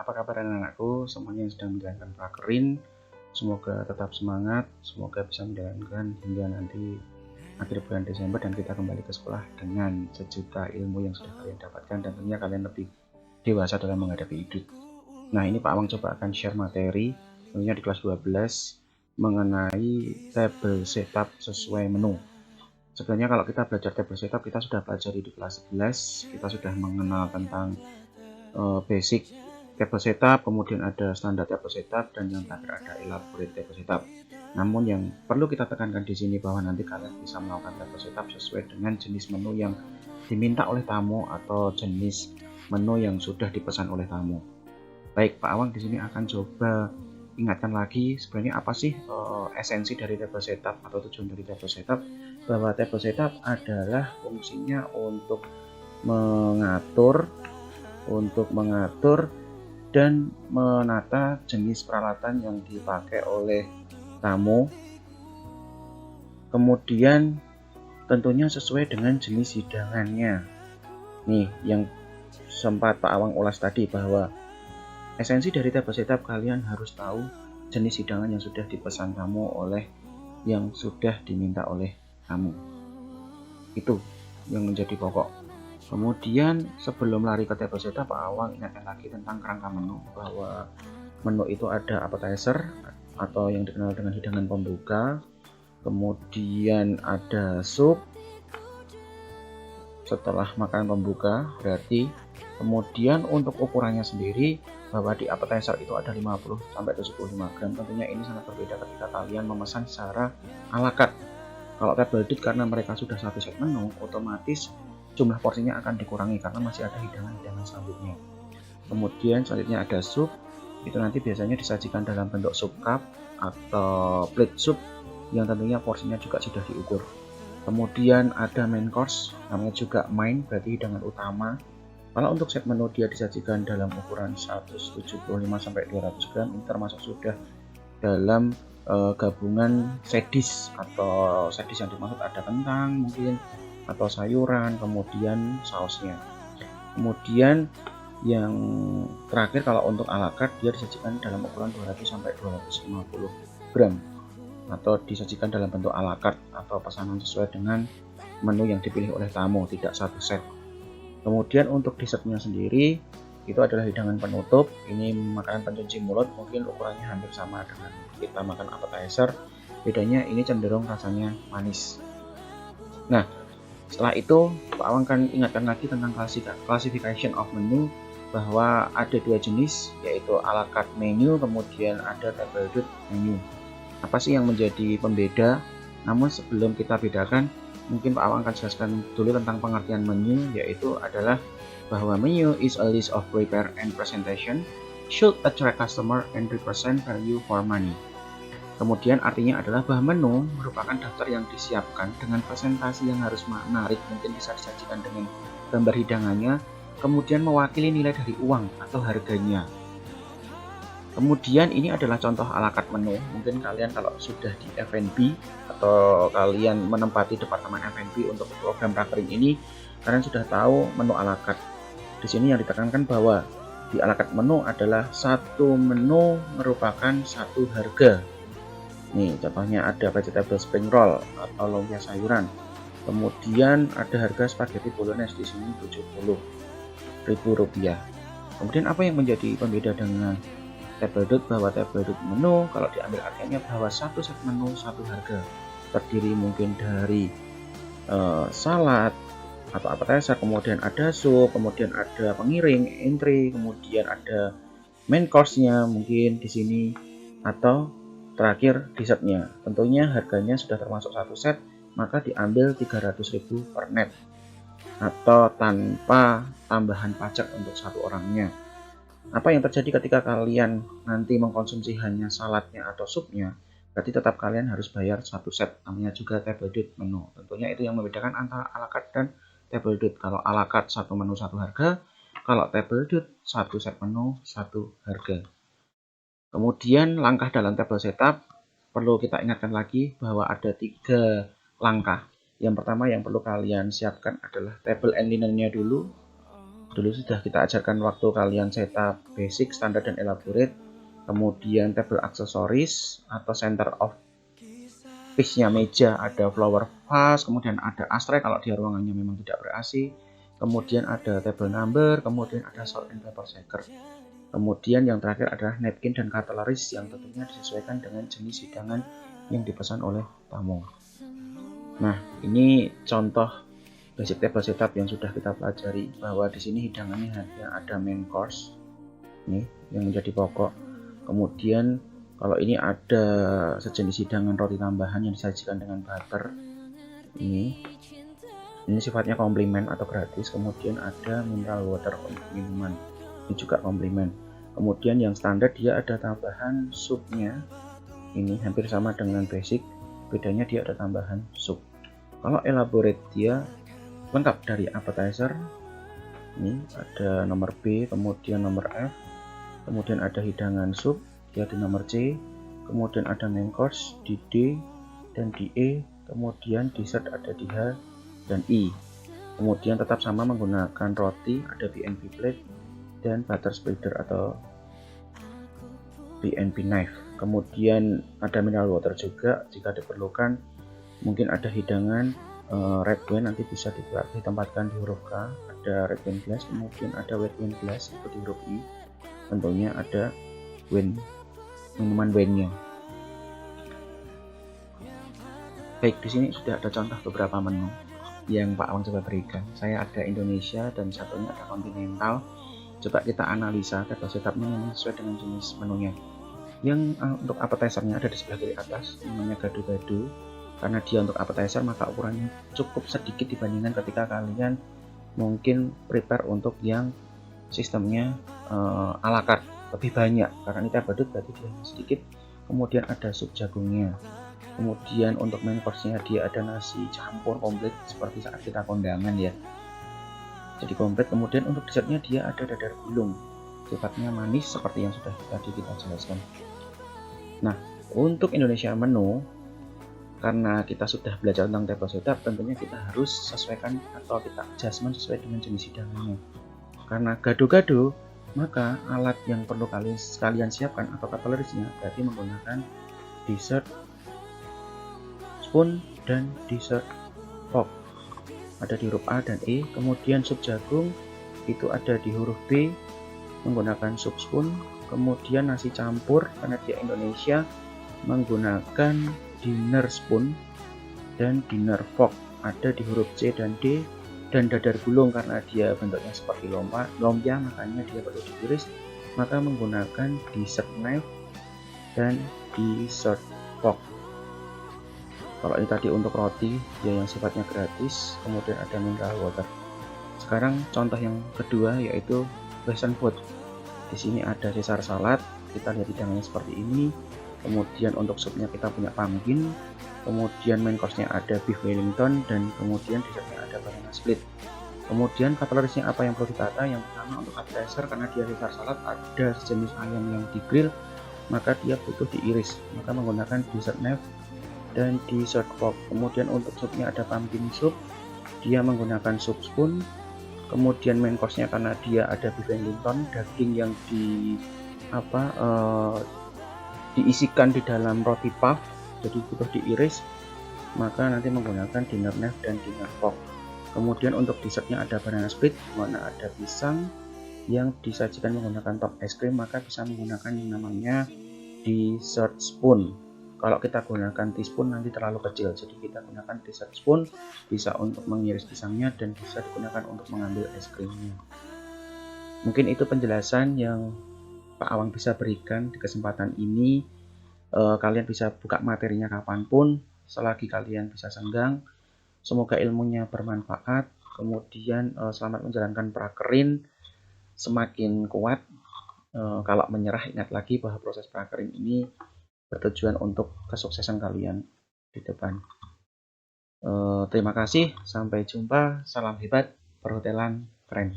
apa kabar anak-anakku semuanya yang sedang menjalankan prakerin? Semoga tetap semangat, semoga bisa menjalankan hingga nanti akhir bulan Desember dan kita kembali ke sekolah dengan sejuta ilmu yang sudah kalian dapatkan dan tentunya kalian lebih dewasa dalam menghadapi hidup. Nah, ini Pak Awang coba akan share materi tentunya di kelas 12 mengenai table setup sesuai menu. Sebenarnya kalau kita belajar table setup kita sudah pelajari di kelas 11, kita sudah mengenal tentang basic table setup, kemudian ada standar table setup, dan yang terakhir ada elaborate table setup. Namun yang perlu kita tekankan di sini bahwa nanti kalian bisa melakukan table setup sesuai dengan jenis menu yang diminta oleh tamu atau jenis menu yang sudah dipesan oleh tamu. Baik, Pak Awang di sini akan coba ingatkan lagi sebenarnya apa sih esensi dari table setup atau tujuan dari table setup, bahwa table setup adalah fungsinya untuk mengatur dan menata jenis peralatan yang dipakai oleh tamu, kemudian tentunya sesuai dengan jenis hidangannya. Nih yang sempat Pak Awang ulas tadi, bahwa esensi dari table setup kalian harus tahu jenis hidangan yang sudah dipesan tamu oleh yang sudah diminta oleh tamu. Itu yang menjadi pokok. Kemudian sebelum lari ke table setup, Pak Awang ingatkan lagi tentang kerangka menu, bahwa menu itu ada appetizer atau yang dikenal dengan hidangan pembuka, kemudian ada sup setelah makan pembuka berarti, kemudian untuk ukurannya sendiri bahwa di appetizer itu ada 50-75 gram. Tentunya ini sangat berbeda ketika kalian memesan secara ala carte. Kalau table date karena mereka sudah satu set menu, otomatis jumlah porsinya akan dikurangi karena masih ada hidangan-hidangan selanjutnya. Kemudian selanjutnya ada sup, itu nanti biasanya disajikan dalam bentuk sup cup atau plate soup yang tentunya porsinya juga sudah diukur. Kemudian ada main course, namanya juga main berarti hidangan utama. Kalau untuk set menu dia disajikan dalam ukuran 175-200 gram, ini termasuk sudah dalam gabungan set dish, atau set dish yang dimaksud ada kentang mungkin atau sayuran, kemudian sausnya. Kemudian yang terakhir kalau untuk ala carte dia disajikan dalam ukuran 200-250 gram atau disajikan dalam bentuk ala carte atau pesanan sesuai dengan menu yang dipilih oleh tamu, tidak satu set. Kemudian untuk dessertnya sendiri itu adalah hidangan penutup, ini makanan pencuci mulut, mungkin ukurannya hampir sama dengan kita makan appetizer, bedanya ini cenderung rasanya manis. Nah, setelah itu Pak Awang kan ingatkan lagi tentang classification of menu, bahwa ada dua jenis, yaitu ala carte menu, kemudian ada table date menu. Apa sih yang menjadi pembeda? Namun sebelum kita bedakan, mungkin Pak Awang akan jelaskan dulu tentang pengertian menu, yaitu adalah bahwa menu is a list of prepare and presentation should attract customer and represent value for money. Kemudian artinya adalah bahwa menu merupakan daftar yang disiapkan dengan presentasi yang harus menarik, mungkin bisa disajikan dengan gambar hidangannya, kemudian mewakili nilai dari uang atau harganya. Kemudian ini adalah contoh ala carte menu. Mungkin kalian kalau sudah di F&B atau kalian menempati departemen F&B untuk program prakerin ini, kalian sudah tahu menu ala carte. Di sini yang ditekankan bahwa di ala carte menu adalah satu menu merupakan satu harga. Nih contohnya ada vegetable spring roll atau lumpia sayuran. Kemudian ada harga spaghetti bolognese di sini Rp70.000. Kemudian apa yang menjadi pembeda dengan table date, bahwa table date menu kalau diambil artinya bahwa satu set menu satu harga, terdiri mungkin dari salad atau appetizer, kemudian ada sup, kemudian ada pengiring, entry, kemudian ada main course-nya mungkin di sini, atau terakhir dessertnya. Tentunya harganya sudah termasuk satu set, maka diambil 300.000 per net atau tanpa tambahan pajak untuk satu orangnya. Apa yang terjadi ketika kalian nanti mengkonsumsi hanya saladnya atau supnya, berarti tetap kalian harus bayar satu set, namanya juga table date menu. Tentunya itu yang membedakan antara ala carte dan table date. Kalau ala carte satu menu satu harga, kalau table date satu set menu satu harga. Kemudian langkah dalam table setup perlu kita ingatkan lagi bahwa ada 3 langkah. Yang pertama yang perlu kalian siapkan adalah table and linen-nya dulu. dulu sudah kita ajarkan waktu kalian setup basic, standar, dan elaborate. Kemudian table aksesoris atau center of piece-nya meja ada flower vase, kemudian ada ashtray kalau dia ruangannya memang tidak ber-AC, kemudian ada table number, kemudian ada salt and pepper shaker. Kemudian yang terakhir adalah napkin dan cutleries yang tentunya disesuaikan dengan jenis hidangan yang dipesan oleh tamu. Nah, ini contoh basic table setup yang sudah kita pelajari, bahwa di sini hidangannya hanya ada main course nih yang menjadi pokok. Kemudian kalau ini ada sejenis hidangan roti tambahan yang disajikan dengan butter. Ini sifatnya komplimen atau gratis. Kemudian ada mineral water untuk minuman. Ini juga komplimen. Kemudian yang standar dia ada tambahan supnya. Ini hampir sama dengan basic. Bedanya dia ada tambahan sup. Kalau elaborate dia lengkap dari appetizer. Ini ada nomor B, kemudian nomor F. Kemudian ada hidangan sup, dia di nomor C, kemudian ada main course di D dan di E, kemudian dessert ada di H dan I. Kemudian tetap sama menggunakan roti, ada BNB plate dan butter spreader atau BNB knife. Kemudian ada mineral water juga jika diperlukan. Mungkin ada hidangan red wine, nanti bisa ditempatkan di huruf K, ada red wine glass, kemudian ada white wine glass itu di huruf I. Tentunya ada minuman wine-nya. Baik, di sini sudah ada contoh beberapa menu yang Pak Awang coba berikan. Saya ada Indonesia dan satunya ada kontinental. Coba kita analisa table setupnya memang sesuai dengan jenis menunya. Yang untuk appetizer-nya ada di sebelah kiri atas, namanya gado-gado. Karena dia untuk appetizer maka ukurannya cukup sedikit dibandingkan ketika kalian mungkin prepare untuk yang sistemnya ala carte lebih banyak, karena ini badut berarti dia sedikit. Kemudian ada sup jagungnya. Kemudian untuk main course-nya dia ada nasi campur komplit seperti saat kita kondangan ya, jadi komplit. Kemudian untuk dessertnya dia ada dadar gulung, sifatnya manis seperti yang sudah tadi kita jelaskan. Nah, untuk Indonesia menu, karena kita sudah belajar tentang table setup, tentunya kita harus sesuaikan atau kita adjustment sesuai dengan jenis hidangannya. Karena gado-gado, maka alat yang perlu kalian siapkan atau cutleries-nya berarti menggunakan dessert spoon dan dessert fork. Ada di huruf A dan E. Kemudian sup jagung itu ada di huruf B menggunakan sup spoon. Kemudian nasi campur karena di Indonesia menggunakan dinner spoon dan dinner fork ada di huruf C dan D. Dan dadar gulung karena dia bentuknya seperti lumpia makanya dia perlu diiris, maka menggunakan dessert knife dan dessert fork. Kalau ini tadi untuk roti dia yang sifatnya gratis, kemudian ada mineral water. Sekarang contoh yang kedua yaitu western food. Di sini ada Caesar salad, kita lihat hidangannya seperti ini. Kemudian untuk supnya kita punya pumpkin. Kemudian main course-nya ada beef wellington dan kemudian dessertnya ada banana split. Kemudian cutleries-nya apa yang perlu ditata? Yang pertama untuk appetizer, karena dia Caesar salad ada sejenis ayam yang di grill maka dia butuh diiris, maka menggunakan dessert knife dan dessert fork. Kemudian untuk supnya ada pumpkin soup, dia menggunakan soup spoon. Kemudian main course-nya karena dia ada beef wellington, daging yang diisikan di dalam roti puff, jadi butuh diiris, maka nanti menggunakan dinner knife dan dinner fork. Kemudian untuk dessertnya ada banana split, mana ada pisang yang disajikan menggunakan top es krim, maka bisa menggunakan yang namanya dessert spoon. Kalau kita gunakan teaspoon nanti terlalu kecil, jadi kita gunakan dessert spoon, bisa untuk mengiris pisangnya dan bisa digunakan untuk mengambil es krimnya. Mungkin itu penjelasan yang Pak Awang bisa berikan di kesempatan ini. Kalian bisa buka materinya kapanpun selagi kalian bisa senggang. Semoga ilmunya bermanfaat. Kemudian selamat menjalankan prakerin semakin kuat. Kalau menyerah, ingat lagi bahwa proses prakerin ini bertujuan untuk kesuksesan kalian di depan. Terima kasih, sampai jumpa, salam hebat, perhotelan keren.